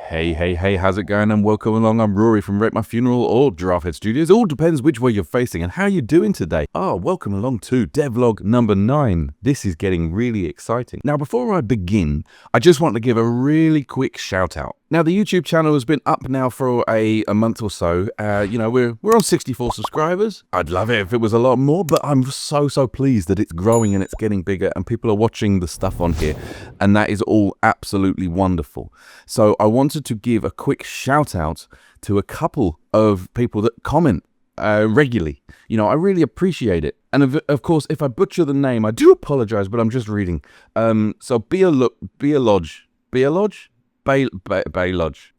Hey, how's it going? And welcome along. I'm Rory from Wreck My Funeral or Drafthead Studios. All depends which way you're facing and how you're doing today. Welcome along to Devlog number 9. This is getting really exciting. Now, before I begin, I just want to give a really quick shout out. Now, the YouTube channel has been up now for a month or so. We're on 64 subscribers. I'd love it if it was a lot more, but I'm so pleased that it's growing and it's getting bigger and people are watching the stuff on here. And that is all absolutely wonderful. So I wanted to give a quick shout out to a couple of people that comment regularly. I really appreciate it. And of course, if I butcher the name, I do apologize, but I'm just reading. So Bealodge.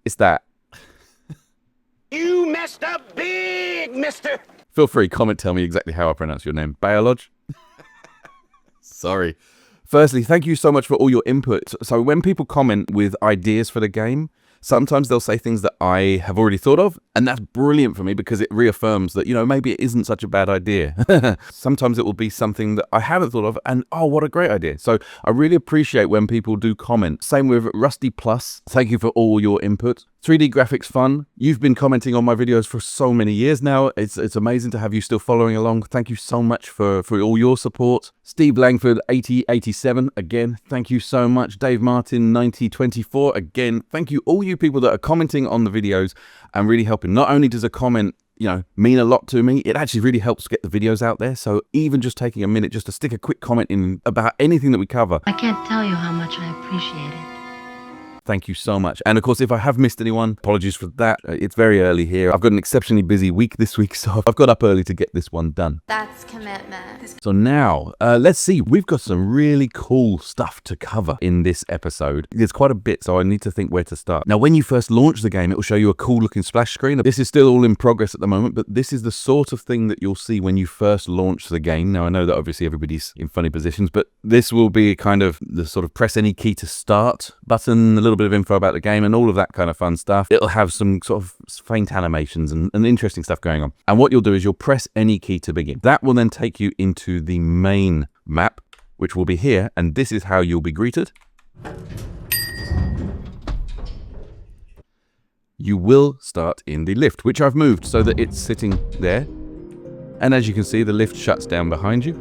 It's that. You messed up big, mister. Feel free, comment, tell me exactly how I pronounce your name. Bealodge? Sorry. Firstly, thank you so much for all your input. So when people comment with ideas for the game, sometimes they'll say things that I have already thought of, and that's brilliant for me because it reaffirms that, maybe it isn't such a bad idea. Sometimes it will be something that I haven't thought of, and oh, what a great idea. So I really appreciate when people do comment. Same with Rusty Plus. Thank you for all your input. 3D graphics fun. You've been commenting on my videos for so many years now. It's amazing to have you still following along. Thank you so much for all your support. Steve Langford 8087, again, thank you so much. Dave Martin 9024, again, thank you all you people that are commenting on the videos and really helping. Not only does a comment mean a lot to me, it actually really helps get the videos out there. So even just taking a minute just to stick a quick comment in about anything that we cover. I can't tell you how much I appreciate it. Thank you so much. And of course, if I have missed anyone, apologies for that. It's very early here. I've got an exceptionally busy week this week, so I've got up early to get this one done. That's commitment. So now, let's see. We've got some really cool stuff to cover in this episode. There's quite a bit, so I need to think where to start. Now, when you first launch the game, it will show you a cool looking splash screen. This is still all in progress at the moment, but this is the sort of thing that you'll see when you first launch the game. Now, I know that obviously everybody's in funny positions, but this will be kind of the sort of press any key to start button, a little bit of info about the game and all of that kind of fun stuff. It'll have some sort of faint animations and interesting stuff going on. And what you'll do is you'll press any key to begin. That will then take you into the main map, which will be here. And this is how you'll be greeted. You will start in the lift, which I've moved so that it's sitting there. And as you can see, the lift shuts down behind you,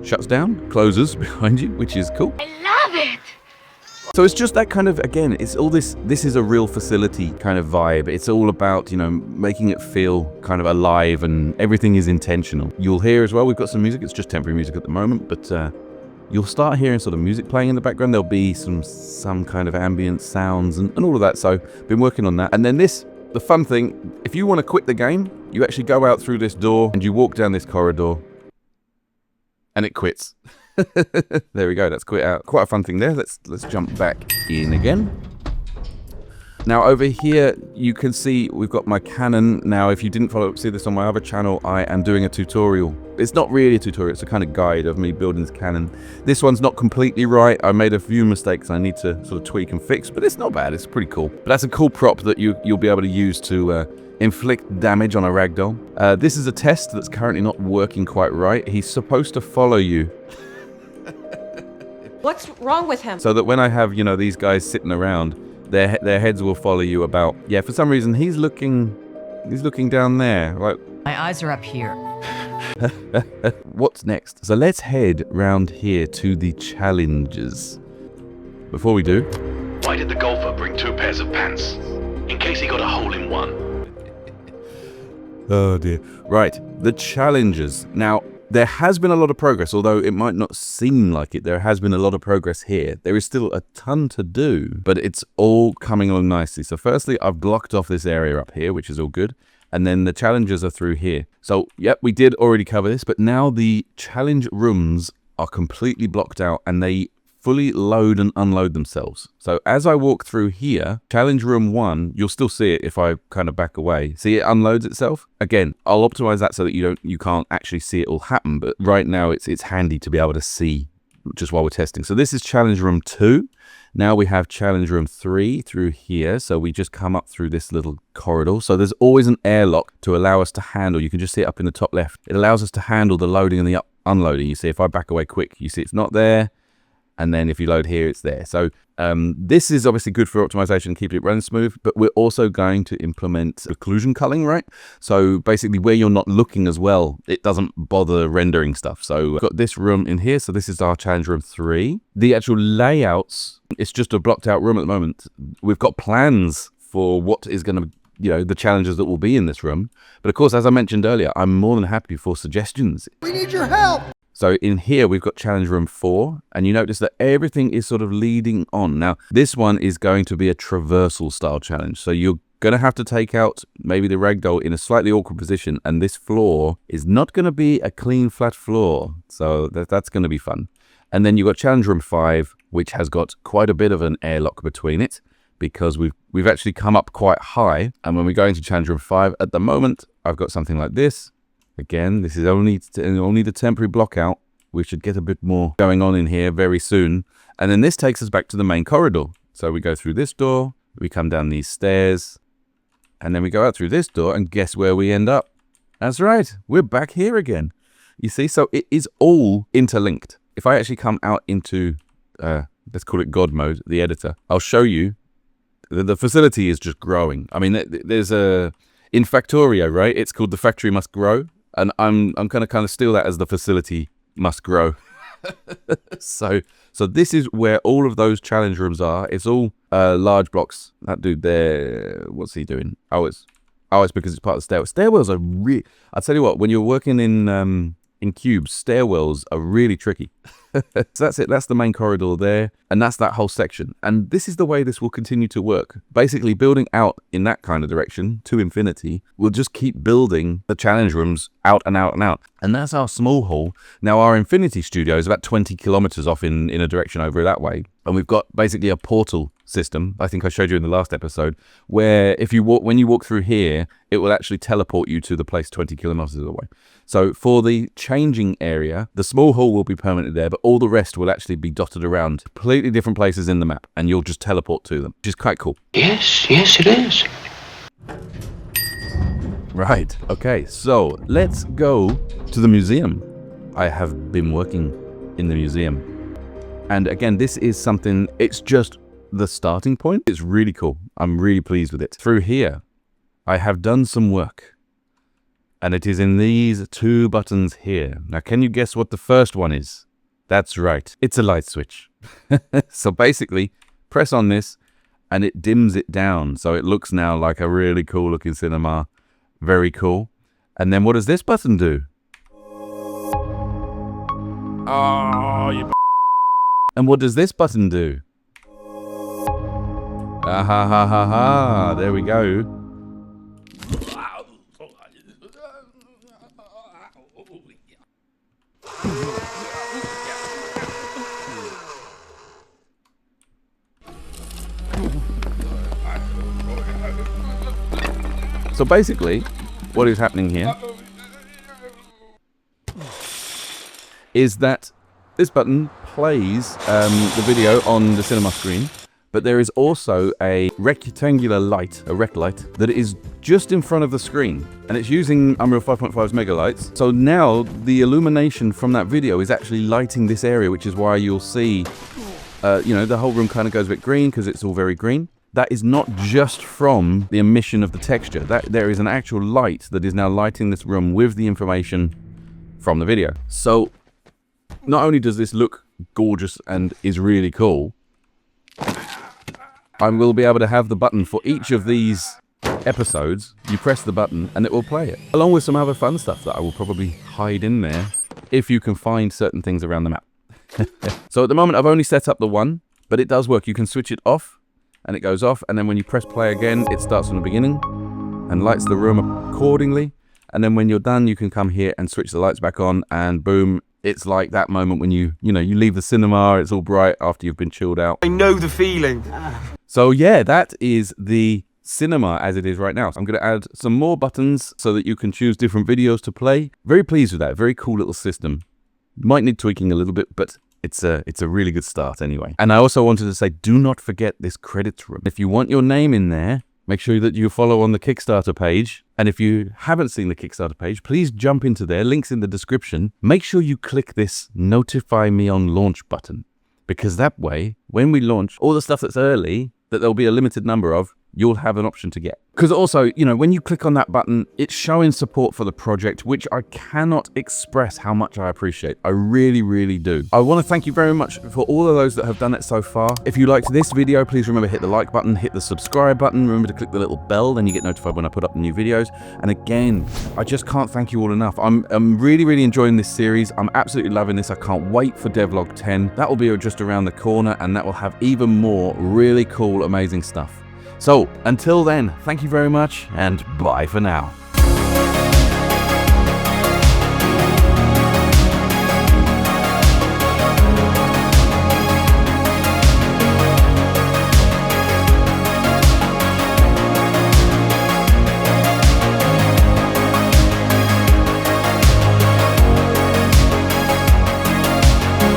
closes behind you, which is cool. I love it. So it's just that kind of, again, it's all this is a real facility kind of vibe. It's all about, making it feel kind of alive and everything is intentional. You'll hear as well, we've got some music. It's just temporary music at the moment, but you'll start hearing sort of music playing in the background. There'll be some kind of ambient sounds and all of that. So been working on that. And then the fun thing, if you want to quit the game, you actually go out through this door and you walk down this corridor and it quits. There we go, that's quite a fun thing there. Let's jump back in again. Now over here you can see we've got my cannon. Now if you didn't see this on my other channel, I am doing a tutorial. It's not really a tutorial, it's a kind of guide of me building this cannon. This one's not completely right. I made a few mistakes I need to sort of tweak and fix, but it's not bad, it's pretty cool. But that's a cool prop that you'll be able to use to inflict damage on a ragdoll. This is a test that's currently not working quite right. He's supposed to follow you. What's wrong with him? So that when I have, these guys sitting around, their heads will follow you about. Yeah, for some reason, he's looking down there. Like, my eyes are up here. What's next? So let's head round here to the challenges. Before we do... Why did the golfer bring 2 pairs of pants? In case he got a hole in one. Oh dear. Right, the challenges. Now, there has been a lot of progress, although it might not seem like it. There has been a lot of progress here. There is still a ton to do, but it's all coming along nicely. So firstly, I've blocked off this area up here, which is all good. And then the challenges are through here. So, yep, we did already cover this, but now the challenge rooms are completely blocked out and they fully load and unload themselves. So as I walk through here, challenge room 1, you'll still see it if I kind of back away. See, it unloads itself. Again, I'll optimize that so that you can't actually see it all happen, but right now it's handy to be able to see just while we're testing. So this is challenge room 2. Now we have challenge room 3 through here. So we just come up through this little corridor. So there's always an airlock to allow us to handle. You can just see it up in the top left. It allows us to handle the loading and the unloading. You see, if I back away quick, you see it's not there. And then if you load here, it's there. So this is obviously good for optimization, keeping it running smooth, but we're also going to implement occlusion culling, right? So basically where you're not looking as well, it doesn't bother rendering stuff. So we've got this room in here. So this is our challenge room 3. The actual layouts, it's just a blocked out room at the moment. We've got plans for what is going to, the challenges that will be in this room. But of course, as I mentioned earlier, I'm more than happy for suggestions. We need your help. So in here, we've got challenge room 4, and you notice that everything is sort of leading on. Now, this one is going to be a traversal style challenge. So you're going to have to take out maybe the ragdoll in a slightly awkward position, and this floor is not going to be a clean, flat floor. So that's going to be fun. And then you've got challenge room 5, which has got quite a bit of an airlock between it, because we've actually come up quite high. And when we go into challenge room 5, at the moment, I've got something like this. Again, this is only the temporary block out. We should get a bit more going on in here very soon. And then this takes us back to the main corridor. So we go through this door, we come down these stairs, and then we go out through this door, and guess where we end up? That's right, we're back here again. You see, so it is all interlinked. If I actually come out into, let's call it God mode, the editor, I'll show you the facility is just growing. I mean, there's in Factorio, right? It's called the factory must grow. And I'm going to kind of steal that as the facility must grow. So this is where all of those challenge rooms are. It's all large blocks. That dude there, what's he doing? Oh, it's because it's part of the stairwell. Stairwells are really, I'll tell you what, when you're working in cubes, stairwells are really tricky. So that's it. That's the main corridor there. And that's that whole section. And this is the way this will continue to work. Basically, building out in that kind of direction to infinity, we'll just keep building the challenge rooms out and out and out. And that's our small hall. Now, our infinity studio is about 20 kilometers off in a direction over that way. And we've got basically a portal system, I think I showed you in the last episode, where when you walk through here, it will actually teleport you to the place 20 kilometers away. So for the changing area, the small hall will be permanently there, but all the rest will actually be dotted around completely different places in the map, and you'll just teleport to them, which is quite cool. Yes, it is. Right, okay, so let's go to the museum. I have been working in the museum. And again, this is something, it's just the starting point. It's really cool. I'm really pleased with it. Through here, I have done some work. And it is in these 2 buttons here. Now, can you guess what the first one is? That's right. It's a light switch. So basically, press on this and it dims it down. So it looks now like a really cool looking cinema. Very cool. And then what does this button do? Oh, you... And what does this button do? Ah ha ha ha ha. There we go. So basically, what is happening here is that this button plays the video on the cinema screen, but there is also a rectangular light, a rec light, that is just in front of the screen, and it's using Unreal 5.5's mega lights. So now the illumination from that video is actually lighting this area, which is why you'll see, the whole room kind of goes a bit green because it's all very green. That is not just from the emission of the texture. There is an actual light that is now lighting this room with the information from the video. So not only does this look gorgeous and is really cool, I will be able to have the button for each of these episodes. You press the button and it will play it, along with some other fun stuff that I will probably hide in there if you can find certain things around the map. So at the moment I've only set up the one, but it does work. You can switch it off and it goes off, and then when you press play again, it starts from the beginning and lights the room accordingly. And then when you're done, you can come here and switch the lights back on, and boom, it's like that moment when you leave the cinema, it's all bright after you've been chilled out. I know the feeling. So yeah, that is the cinema as it is right now. So I'm going to add some more buttons so that you can choose different videos to play. Very pleased with that. Very cool little system. Might need tweaking a little bit, but it's a really good start anyway. And I also wanted to say, do not forget this credits room. If you want your name in there, make sure that you follow on the Kickstarter page. And if you haven't seen the Kickstarter page, please jump into there. Links in the description. Make sure you click this notify me on launch button. because that way, when we launch all the stuff that's early, that there'll be a limited number of, you'll have an option to get. Because also, you know, when you click on that button, it's showing support for the project, which I cannot express how much I appreciate. I really, really do. I want to thank you very much for all of those that have done it so far. If you liked this video, please remember to hit the like button, hit the subscribe button, remember to click the little bell, then you get notified when I put up the new videos. And again, I just can't thank you all enough. I'm really, really enjoying this series. I'm absolutely loving this. I can't wait for Devlog 10. That will be just around the corner, and that will have even more really cool, amazing stuff. So, until then, thank you very much, and bye for now.